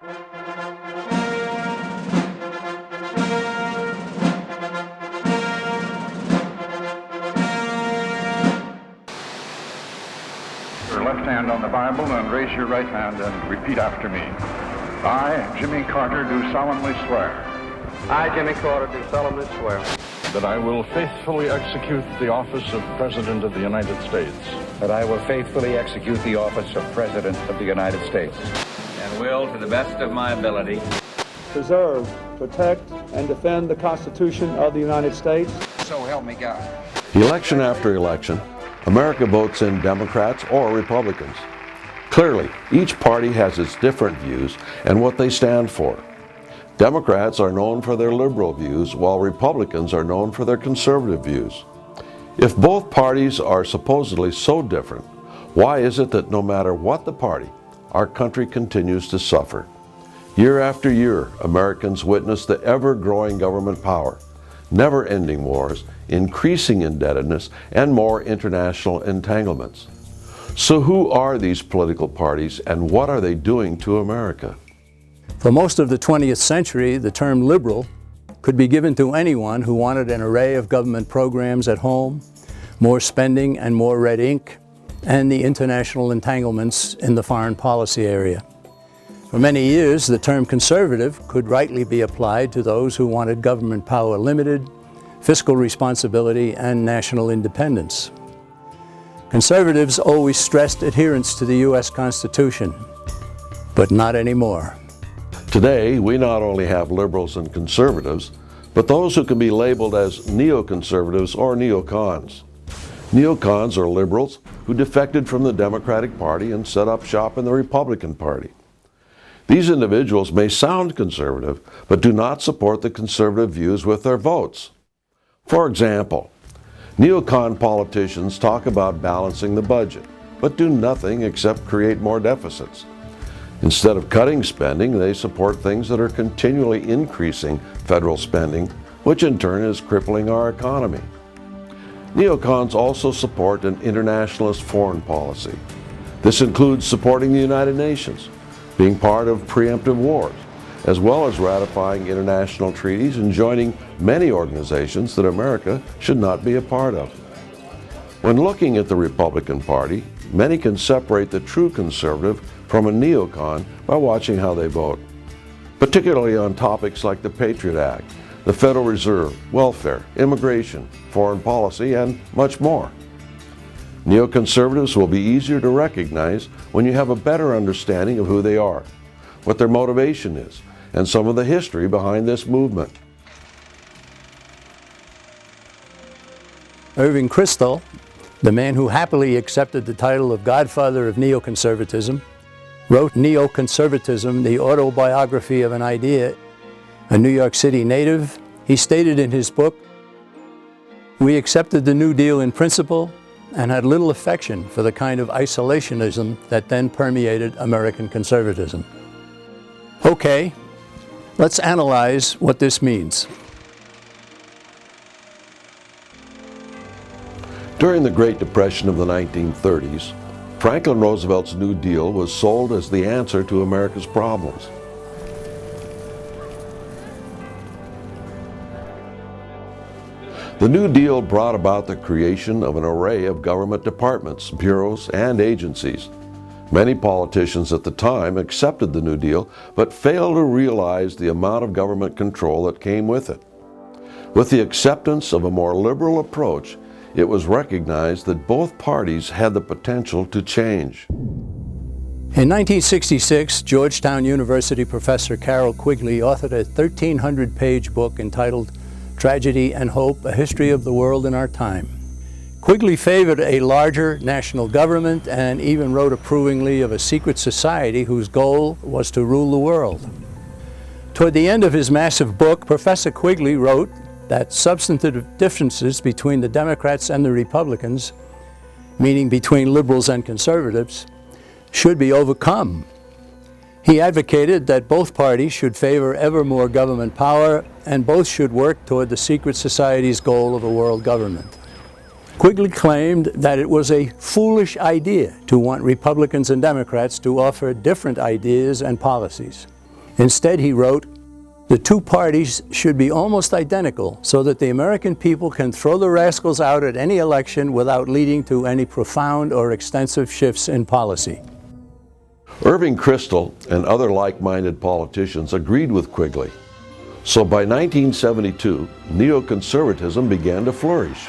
Your left hand on the Bible and raise your right hand and repeat after me. I, Jimmy Carter, do solemnly swear. I, Jimmy Carter, do solemnly swear. That I will faithfully execute the office of President of the United States. That I will faithfully execute the office of President of the United States. And will, to the best of my ability, preserve, protect, and defend the Constitution of the United States. So help me God. Election after election, America votes in Democrats or Republicans. Clearly, each party has its different views and what they stand for. Democrats are known for their liberal views, while Republicans are known for their conservative views. If both parties are supposedly so different, why is it that no matter what the party, our country continues to suffer? Year after year, Americans witness the ever-growing government power, never-ending wars, increasing indebtedness, and more international entanglements. So who are these political parties and what are they doing to America? For most of the 20th century, the term liberal could be given to anyone who wanted an array of government programs at home, more spending and more red ink, and the international entanglements in the foreign policy area. For many years, the term conservative could rightly be applied to those who wanted government power limited, fiscal responsibility, and national independence. Conservatives always stressed adherence to the U.S. Constitution, but not anymore. Today, we not only have liberals and conservatives, but those who can be labeled as NeoConservatives or Neocons. Neocons are liberals who defected from the Democratic Party and set up shop in the Republican Party. These individuals may sound conservative, but do not support the conservative views with their votes. For example, Neocon politicians talk about balancing the budget, but do nothing except create more deficits. Instead of cutting spending, they support things that are continually increasing federal spending, which in turn is crippling our economy. Neocons also support an internationalist foreign policy. This includes supporting the United Nations, being part of preemptive wars, as well as ratifying international treaties and joining many organizations that America should not be a part of. When looking at the Republican Party, many can separate the true conservative from a neocon by watching how they vote, particularly on topics like the Patriot Act, the Federal Reserve, welfare, immigration, foreign policy, and much more. Neoconservatives will be easier to recognize when you have a better understanding of who they are, what their motivation is, and some of the history behind this movement. Irving Kristol, the man who happily accepted the title of Godfather of Neoconservatism, wrote NeoConservatism, the autobiography of an idea. A New York City native, he stated in his book, "We accepted the New Deal in principle and had little affection for the kind of isolationism that then permeated American conservatism." Okay, let's analyze what this means. During the Great Depression of the 1930s, Franklin Roosevelt's New Deal was sold as the answer to America's problems. The New Deal brought about the creation of an array of government departments, bureaus, and agencies. Many politicians at the time accepted the New Deal, but failed to realize the amount of government control that came with it. With the acceptance of a more liberal approach, it was recognized that both parties had the potential to change. In 1966, Georgetown University professor Carroll Quigley authored a 1,300-page book entitled Tragedy and Hope, A History of the World in Our Time. Quigley favored a larger national government and even wrote approvingly of a secret society whose goal was to rule the world. Toward the end of his massive book, Professor Quigley wrote that substantive differences between the Democrats and the Republicans, meaning between liberals and conservatives, should be overcome. He advocated that both parties should favor ever more government power and both should work toward the secret society's goal of a world government. Quigley claimed that it was a foolish idea to want Republicans and Democrats to offer different ideas and policies. Instead, he wrote, "The two parties should be almost identical so that the American people can throw the rascals out at any election without leading to any profound or extensive shifts in policy." Irving Kristol and other like-minded politicians agreed with Quigley. So by 1972, neoconservatism began to flourish.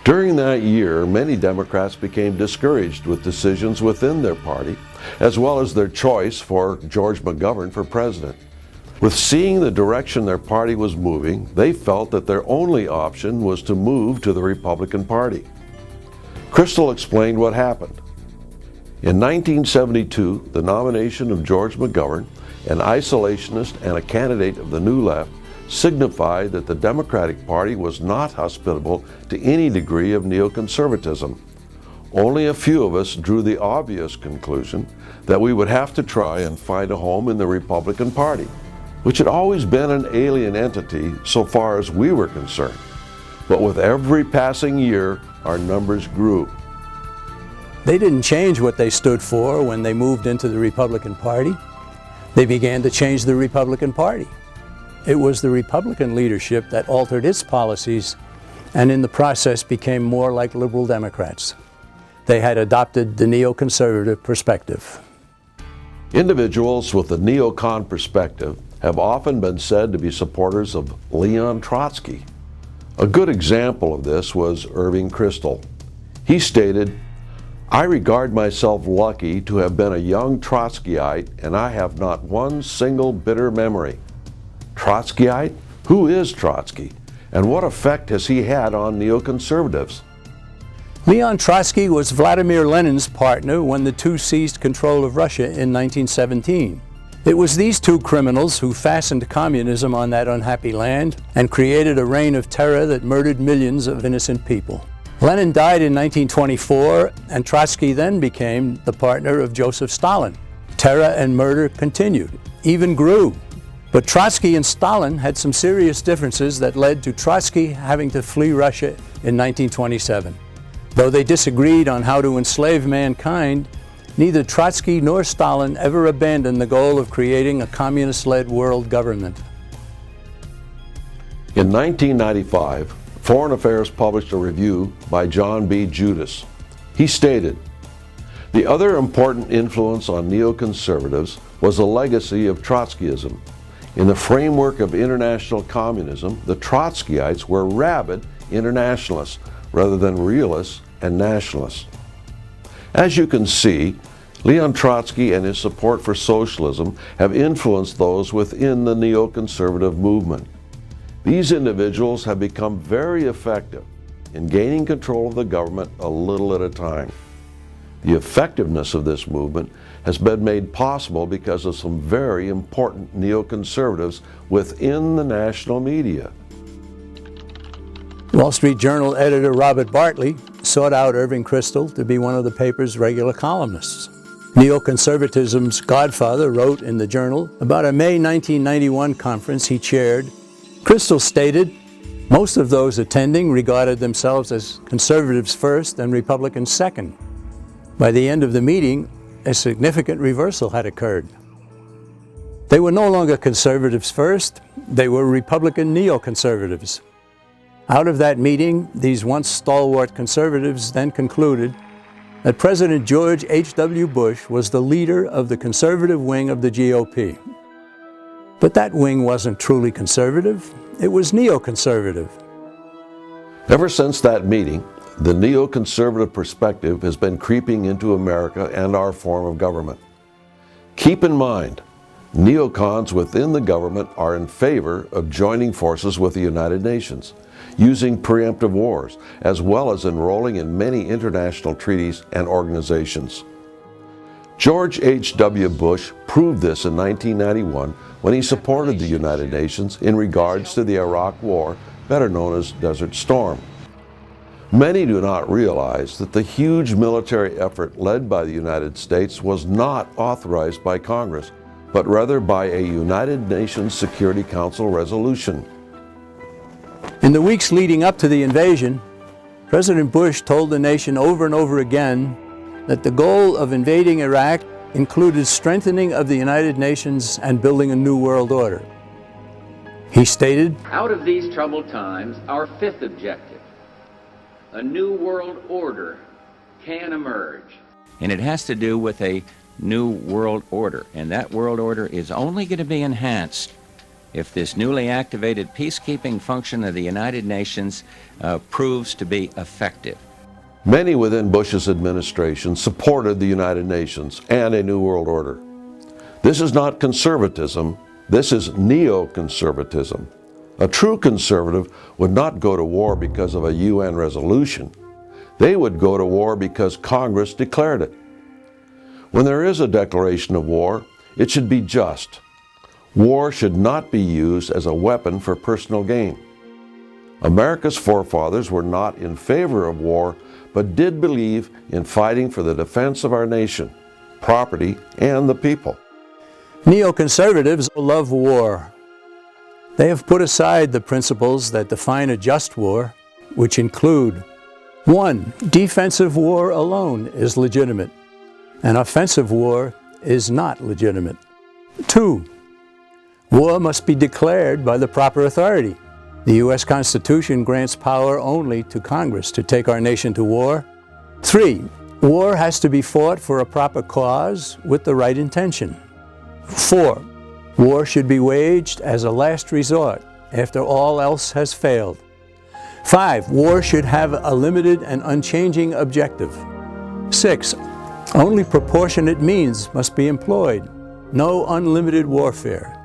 During that year, many Democrats became discouraged with decisions within their party, as well as their choice for George McGovern for president. With seeing the direction their party was moving, they felt that their only option was to move to the Republican Party. Kristol explained what happened. In 1972, the nomination of George McGovern, an isolationist and a candidate of the New Left, signified that the Democratic Party was not hospitable to any degree of neoconservatism. Only a few of us drew the obvious conclusion that we would have to try and find a home in the Republican Party, which had always been an alien entity so far as we were concerned. But with every passing year, our numbers grew. They didn't change what they stood for when they moved into the Republican Party. They began to change the Republican Party. It was the Republican leadership that altered its policies and in the process became more like liberal Democrats. They had adopted the NeoConservative Perspective. Individuals with the Neocon perspective have often been said to be supporters of Leon Trotsky. A good example of this was Irving Kristol. He stated, "I regard myself lucky to have been a young Trotskyite, and I have not one single bitter memory." Trotskyite? Who is Trotsky? And what effect has he had on neoconservatives? Leon Trotsky was Vladimir Lenin's partner when the two seized control of Russia in 1917. It was these two criminals who fastened communism on that unhappy land and created a reign of terror that murdered millions of innocent people. Lenin died in 1924, and Trotsky then became the partner of Joseph Stalin. Terror and murder continued, even grew. But Trotsky and Stalin had some serious differences that led to Trotsky having to flee Russia in 1927. Though they disagreed on how to enslave mankind, neither Trotsky nor Stalin ever abandoned the goal of creating a communist-led world government. In 1995, Foreign Affairs published a review by John B. Judas. He stated, "The other important influence on neoconservatives was the legacy of Trotskyism. In the framework of international communism, the Trotskyites were rabid internationalists rather than realists and nationalists." As you can see, Leon Trotsky and his support for socialism have influenced those within the neoconservative movement. These individuals have become very effective in gaining control of the government a little at a time. The effectiveness of this movement has been made possible because of some very important neoconservatives within the national media. Wall Street Journal editor Robert Bartley sought out Irving Kristol to be one of the paper's regular columnists. Neoconservatism's godfather wrote in the Journal about a May 1991 conference he chaired. Kristol stated, "Most of those attending regarded themselves as conservatives first and Republicans second. By the end of the meeting, a significant reversal had occurred. They were no longer conservatives first, they were Republican neoconservatives." Out of that meeting, these once stalwart conservatives then concluded that President George H.W. Bush was the leader of the conservative wing of the GOP. But that wing wasn't truly conservative, it was neoconservative. Ever since that meeting, the neoconservative perspective has been creeping into America and our form of government. Keep in mind, neocons within the government are in favor of joining forces with the United Nations, using preemptive wars, as well as enrolling in many international treaties and organizations. George H.W. Bush proved this in 1991 when he supported the United Nations in regards to the Iraq War, better known as Desert Storm. Many do not realize that the huge military effort led by the United States was not authorized by Congress, but rather by a United Nations Security Council resolution. In the weeks leading up to the invasion, President Bush told the nation over and over again that the goal of invading Iraq included strengthening of the United Nations and building a new world order. He stated, Out of these troubled times, our fifth objective, a new world order, can emerge. And it has to do with a new world order. And that world order is only going to be enhanced if this newly activated peacekeeping function of the United Nations proves to be effective. Many within Bush's administration supported the United Nations and a new world order. This is not conservatism, this is neoconservatism. A true conservative would not go to war because of a UN resolution. They would go to war because Congress declared it. When there is a declaration of war, it should be just. War should not be used as a weapon for personal gain. America's forefathers were not in favor of war, but did believe in fighting for the defense of our nation, property, and the people. neoconservatives love war. They have put aside the principles that define a just war, which include 1. Defensive war alone is legitimate. An offensive war is not legitimate. 2. War must be declared by the proper authority. The U.S. Constitution grants power only to Congress to take our nation to war. 3. War has to be fought for a proper cause with the right intention. 4. War should be waged as a last resort after all else has failed. 5. War should have a limited and unchanging objective. 6. Only proportionate means must be employed. No unlimited warfare.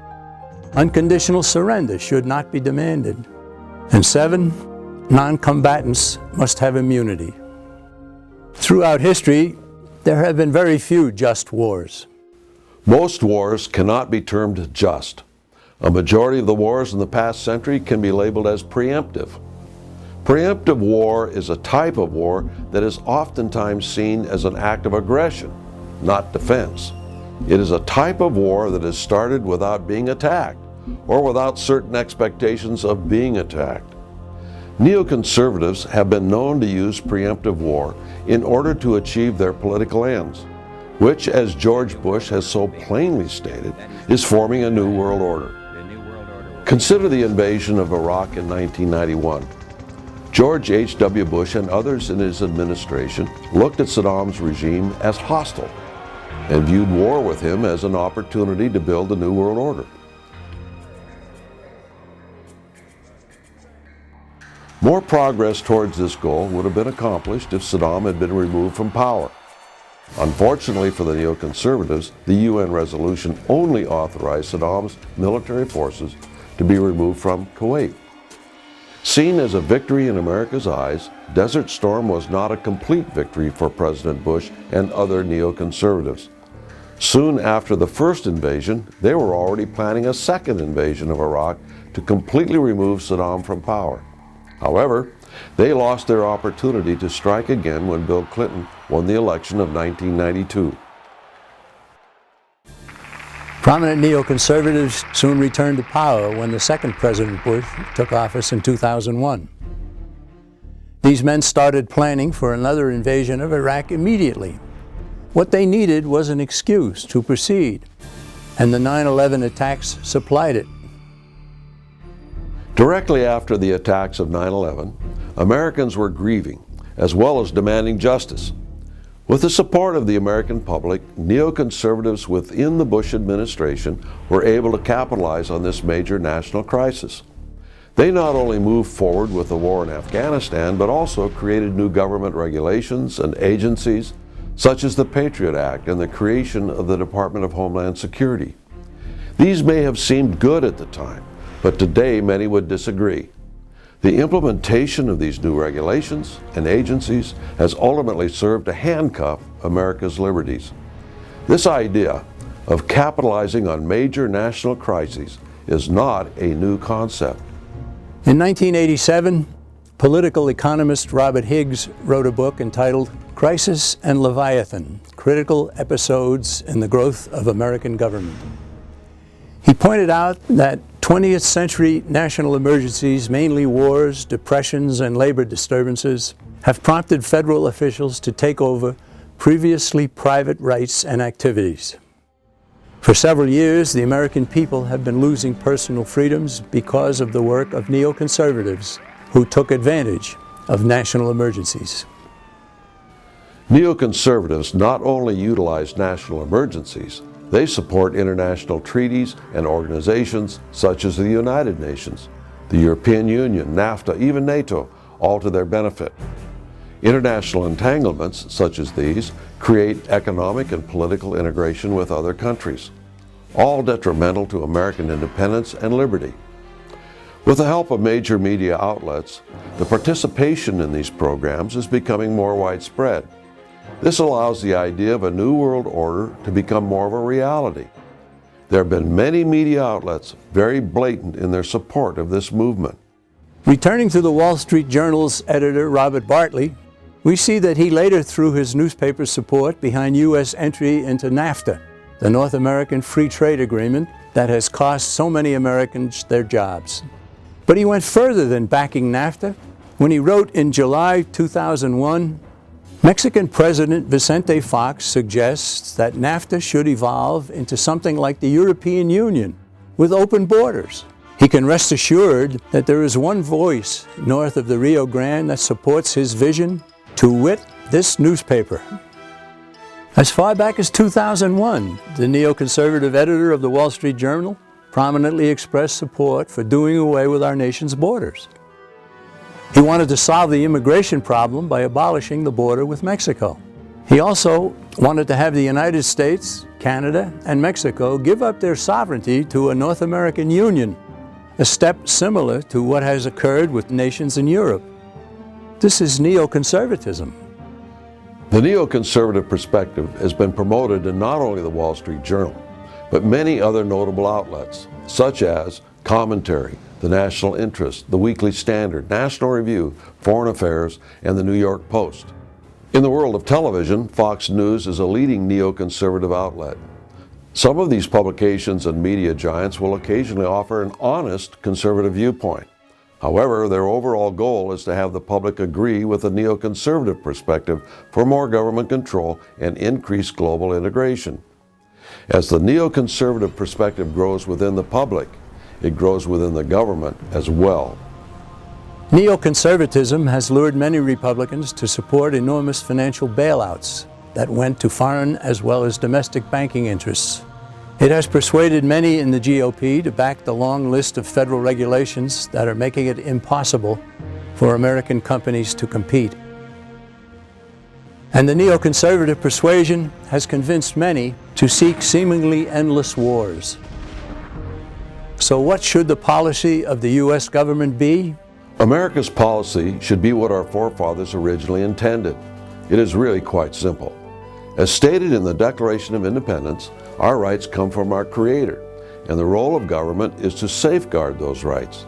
Unconditional surrender should not be demanded. And 7. Non-combatants must have immunity. Throughout history, there have been very few just wars. Most wars cannot be termed just. A majority of the wars in the past century can be labeled as preemptive. Preemptive war is a type of war that is oftentimes seen as an act of aggression, not defense. It is a type of war that is started without being attacked, or without certain expectations of being attacked. Neoconservatives have been known to use preemptive war in order to achieve their political ends, which, as George Bush has so plainly stated, is forming a new world order. Consider the invasion of Iraq in 1991. George H.W. Bush and others in his administration looked at Saddam's regime as hostile and viewed war with him as an opportunity to build a new world order. More progress towards this goal would have been accomplished if Saddam had been removed from power. Unfortunately for the neoconservatives, the UN resolution only authorized Saddam's military forces to be removed from Kuwait. Seen as a victory in America's eyes, Desert Storm was not a complete victory for President Bush and other neoconservatives. Soon after the first invasion, they were already planning a second invasion of Iraq to completely remove Saddam from power. However, they lost their opportunity to strike again when Bill Clinton won the election of 1992. Prominent neoconservatives soon returned to power when the second President Bush took office in 2001. These men started planning for another invasion of Iraq immediately. What they needed was an excuse to proceed, and the 9/11 attacks supplied it. Directly after the attacks of 9/11, Americans were grieving, as well as demanding justice. With the support of the American public, neoconservatives within the Bush administration were able to capitalize on this major national crisis. They not only moved forward with the war in Afghanistan, but also created new government regulations and agencies, such as the Patriot Act and the creation of the Department of Homeland Security. These may have seemed good at the time, but today many would disagree. The implementation of these new regulations and agencies has ultimately served to handcuff America's liberties. This idea of capitalizing on major national crises is not a new concept. In 1987, political economist Robert Higgs wrote a book entitled Crisis and Leviathan: Critical Episodes in the Growth of American Government. He pointed out that 20th century national emergencies, mainly wars, depressions, and labor disturbances, have prompted federal officials to take over previously private rights and activities. For several years, the American people have been losing personal freedoms because of the work of neoconservatives who took advantage of national emergencies. Neoconservatives not only utilize national emergencies, they support international treaties and organizations such as the United Nations, the European Union, NAFTA, even NATO, all to their benefit. International entanglements such as these create economic and political integration with other countries, all detrimental to American independence and liberty. With the help of major media outlets, the participation in these programs is becoming more widespread. This allows the idea of a new world order to become more of a reality. There have been many media outlets very blatant in their support of this movement. Returning to the Wall Street Journal's editor, Robert Bartley, we see that he later threw his newspaper's support behind U.S. entry into NAFTA, the North American Free Trade Agreement that has cost so many Americans their jobs. But he went further than backing NAFTA when he wrote in July 2001, Mexican President Vicente Fox suggests that NAFTA should evolve into something like the European Union with open borders. He can rest assured that there is one voice north of the Rio Grande that supports his vision, to wit, this newspaper. As far back as 2001, the neoconservative editor of the Wall Street Journal prominently expressed support for doing away with our nation's borders. He wanted to solve the immigration problem by abolishing the border with Mexico. He also wanted to have the United States, Canada, and Mexico give up their sovereignty to a North American Union, a step similar to what has occurred with nations in Europe. This is neoconservatism. The NeoConservative Perspective has been promoted in not only the Wall Street Journal, but many other notable outlets, such as Commentary, The National Interest, The Weekly Standard, National Review, Foreign Affairs, and The New York Post. In the world of television, Fox News is a leading neoconservative outlet. Some of these publications and media giants will occasionally offer an honest conservative viewpoint. However, their overall goal is to have the public agree with the neoconservative perspective for more government control and increased global integration. As the neoconservative perspective grows within the public, it grows within the government as well. Neoconservatism has lured many Republicans to support enormous financial bailouts that went to foreign as well as domestic banking interests. It has persuaded many in the GOP to back the long list of federal regulations that are making it impossible for American companies to compete. And the neoconservative persuasion has convinced many to seek seemingly endless wars. So what should the policy of the U.S. government be? America's policy should be what our forefathers originally intended. It is really quite simple. As stated in the Declaration of Independence, our rights come from our Creator, and the role of government is to safeguard those rights.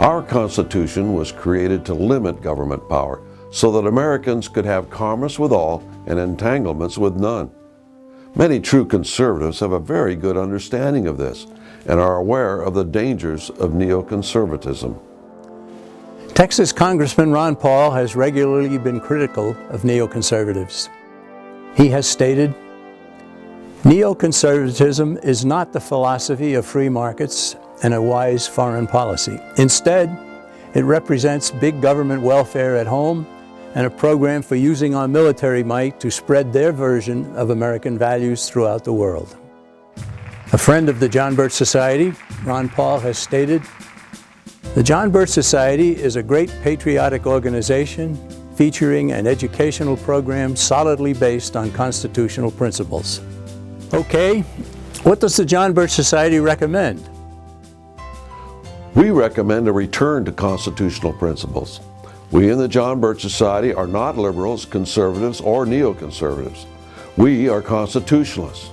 Our Constitution was created to limit government power so that Americans could have commerce with all and entanglements with none. Many true conservatives have a very good understanding of this and are aware of the dangers of neoconservatism. Texas Congressman Ron Paul has regularly been critical of neoconservatives. He has stated, "Neoconservatism is not the philosophy of free markets and a wise foreign policy. Instead, it represents big government welfare at home and a program for using our military might to spread their version of American values throughout the world." A friend of the John Birch Society, Ron Paul, has stated, "The John Birch Society is a great patriotic organization featuring an educational program solidly based on constitutional principles." Okay, what does the John Birch Society recommend? We recommend a return to constitutional principles. We in the John Birch Society are not liberals, conservatives, or neoconservatives. We are constitutionalists.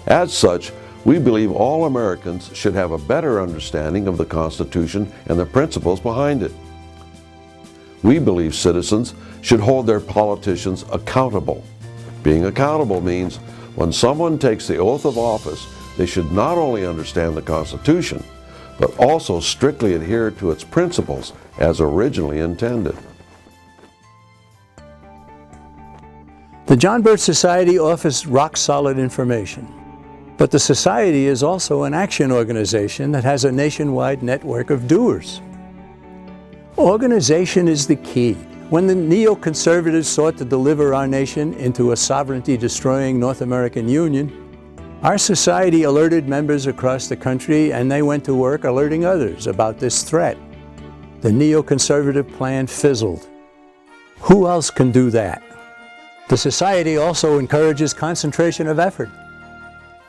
As such, we believe all Americans should have a better understanding of the Constitution and the principles behind it. We believe citizens should hold their politicians accountable. Being accountable means when someone takes the oath of office, they should not only understand the Constitution, but also strictly adhere to its principles as originally intended. The The John Birch Society offers rock-solid information, but the Society is also an action organization that has a nationwide network of doers. Organization is the key. When the neoconservatives sought to deliver our nation into a sovereignty-destroying North American Union, our society alerted members across the country, and they went to work alerting others about this threat. The neoconservative plan fizzled. Who else can do that? The society also encourages concentration of effort.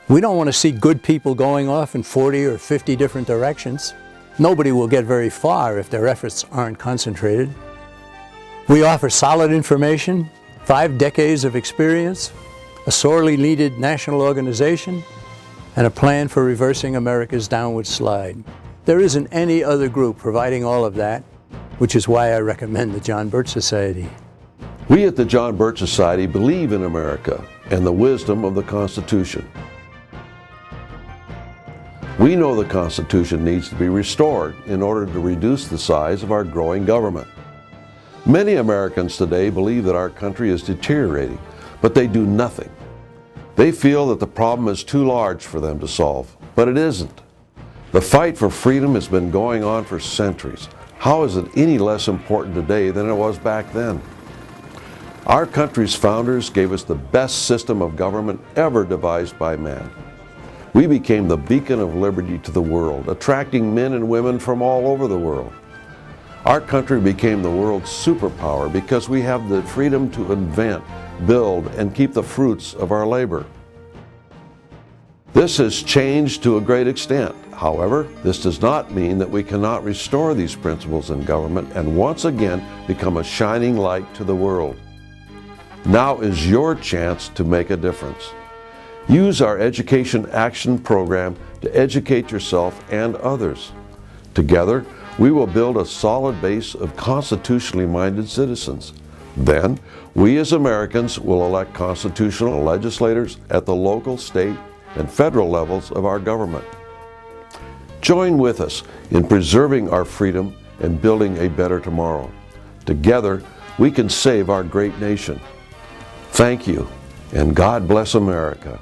We don't want to see good people going off in 40 or 50 different directions. Nobody will get very far if their efforts aren't concentrated. We offer solid information, 5 decades of experience, a sorely needed national organization, and a plan for reversing America's downward slide. There isn't any other group providing all of that, which is why I recommend the John Birch Society. We at the John Birch Society believe in America and the wisdom of the Constitution. We know the Constitution needs to be restored in order to reduce the size of our growing government. Many Americans today believe that our country is deteriorating, but they do nothing. They feel that the problem is too large for them to solve, but it isn't. The fight for freedom has been going on for centuries. How is it any less important today than it was back then? Our country's founders gave us the best system of government ever devised by man. We became the beacon of liberty to the world, attracting men and women from all over the world. Our country became the world's superpower because we have the freedom to invent, build, and keep the fruits of our labor. This has changed to a great extent. However, this does not mean that we cannot restore these principles in government and once again become a shining light to the world. Now is your chance to make a difference. Use our Education Action Program to educate yourself and others. Together, we will build a solid base of constitutionally minded citizens. Then, we as Americans will elect constitutional legislators at the local, state, and federal levels of our government. Join with us in preserving our freedom and building a better tomorrow. Together, we can save our great nation. Thank you, and God bless America.